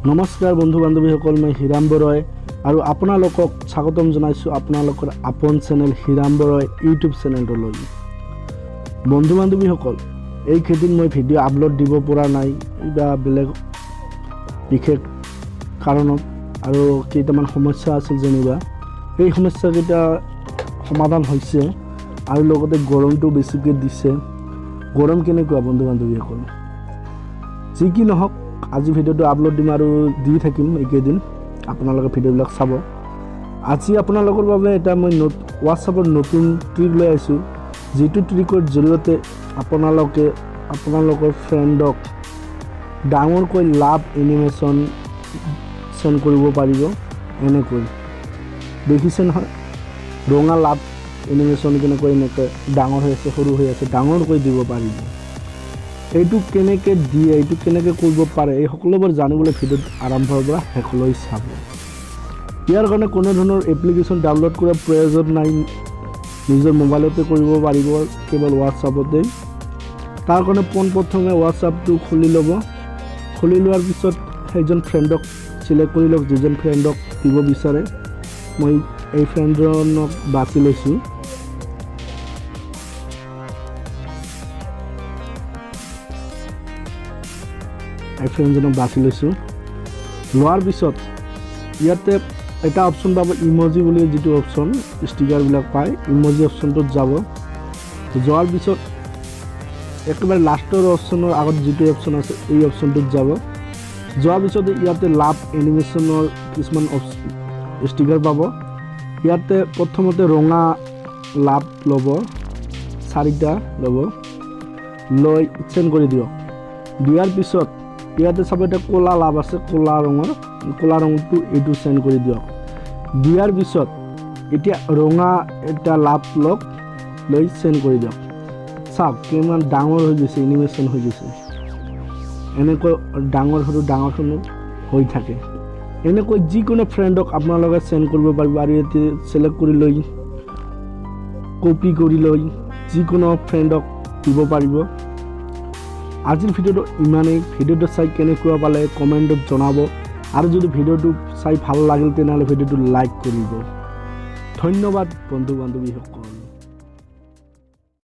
নমস্কাৰ বন্ধু বান্ধৱীসকল, মই হিৰাম্ব ৰয় আৰু আপোনালোকক স্বাগতম জনাইছোঁ আপোনালোকৰ আপোন চেনেল হিৰাম্ব ৰয় ইউটিউব চেনেলটোলৈ। বন্ধু বান্ধৱীসকল, এইকেইদিন মই ভিডিঅ' আপলোড দিব পৰা নাই বা বেলেগ বিশেষ কাৰণত, আৰু কেইটামান সমস্যা আছিল যেনিবা। এই সমস্যাকেইটা সমাধান হৈছে আৰু লগতে গৰমটো বেছিকৈ দিছে। গৰম কেনেকুৱা বন্ধু বান্ধৱীসকল? যি কি নহওক, আজি ভিডিঅ'টো আপলোড দিম আৰু দি থাকিম এইকেইদিন, আপোনালোকে ভিডিঅ'বিলাক চাব। আজি আপোনালোকৰ বাবে এটা মই হোৱাটছআপৰ নতুন ট্ৰিক লৈ আহিছোঁ, যিটো ট্ৰিকৰ জৰিয়তে আপোনালোকে আপোনালোকৰ ফ্ৰেণ্ডক ডাঙৰকৈ লাভ এনিমেশ্যন চেণ্ড কৰিব পাৰিব। এনেকৈ দেখিছে নহয়, ৰঙা লাভ এনিমেশ্যন কেনেকৈ এনেকৈ ডাঙৰ হৈ আছে, সৰু হৈ আছে, ডাঙৰকৈ দিব পাৰিব। এইটো কেনেকৈ দিয়ে, এইটো কেনেকৈ কৰিব পাৰে, এই সকলোবোৰ জানিবলৈ ভিডিঅ'ত আৰম্ভৰ পৰা শেষলৈ চাব। ইয়াৰ কাৰণে কোনো ধৰণৰ এপ্লিকেশ্যন ডাউনলোড কৰাৰ প্ৰয়োজন নাই, নিজৰ মোবাইলতে কৰিব পাৰিব, কেৱল হোৱাটছআপতে। তাৰ কাৰণে পোনপ্ৰথমে হোৱাটছআপটো খুলি ল'ব। খুলি লোৱাৰ পিছত সেইজন ফ্ৰেণ্ডক চিলেক্ট কৰি লওক, যিজন ফ্ৰেণ্ডক দিব বিচাৰে। মই এই ফ্ৰেণ্ডজনক বাছি লৈছোঁ। ফ্ৰেণ্ডজনক বাছি লৈছোঁ। লোৱাৰ পিছত ইয়াতে এটা অপশ্যন পাব, ইমজি বুলি যিটো অপশ্যন, ষ্টিকাৰবিলাক পায়, ইমজি অপশ্যনটোত যাব। যোৱাৰ পিছত একেবাৰে লাষ্টৰ অপশ্যনৰ আগত যিটো অপশ্যন আছে এই অপশ্যনটোত যাব। যোৱাৰ পিছত ইয়াতে লাভ এনিমেশ্যনৰ কিছুমান ষ্টিকাৰ পাব। ইয়াতে প্ৰথমতে ৰঙা লাভ ল'ব, 4টা ল'ব, লৈ চেণ্ড কৰি দিয়ক। দিয়াৰ পিছত ইয়াতে চাব এটা ক'লা লাভ আছে, ক'লা ৰঙটো এইটো চেণ্ড কৰি দিয়ক। দিয়াৰ পিছত এতিয়া ৰঙা এটা লাভ লওক, লৈ চেণ্ড কৰি দিয়ক। চাওক কিমান ডাঙৰ হৈ গৈছে, এনিমেশ্যন হৈ গৈছে। এনেকৈ ডাঙৰ সৰু হৈ থাকে। এনেকৈ যিকোনো ফ্ৰেণ্ডক আপোনালোকে চেণ্ড কৰিব পাৰিব, আৰু ইয়াতে চিলেক্ট কৰি লৈ কপি কৰি লৈ যিকোনো ফ্ৰেণ্ডক দিব পাৰিব। আজিৰ ভিডিঅ'টো ইমানেই। ভিডিঅ'টো চাই কেনেকুৱা পালে কমেণ্টত জনাব, আৰু যদি ভিডিঅ'টো চাই ভাল লাগিল তেনেহ'লে ভিডিঅ'টো লাইক কৰিব। ধন্যবাদ বন্ধু বান্ধৱীসকল।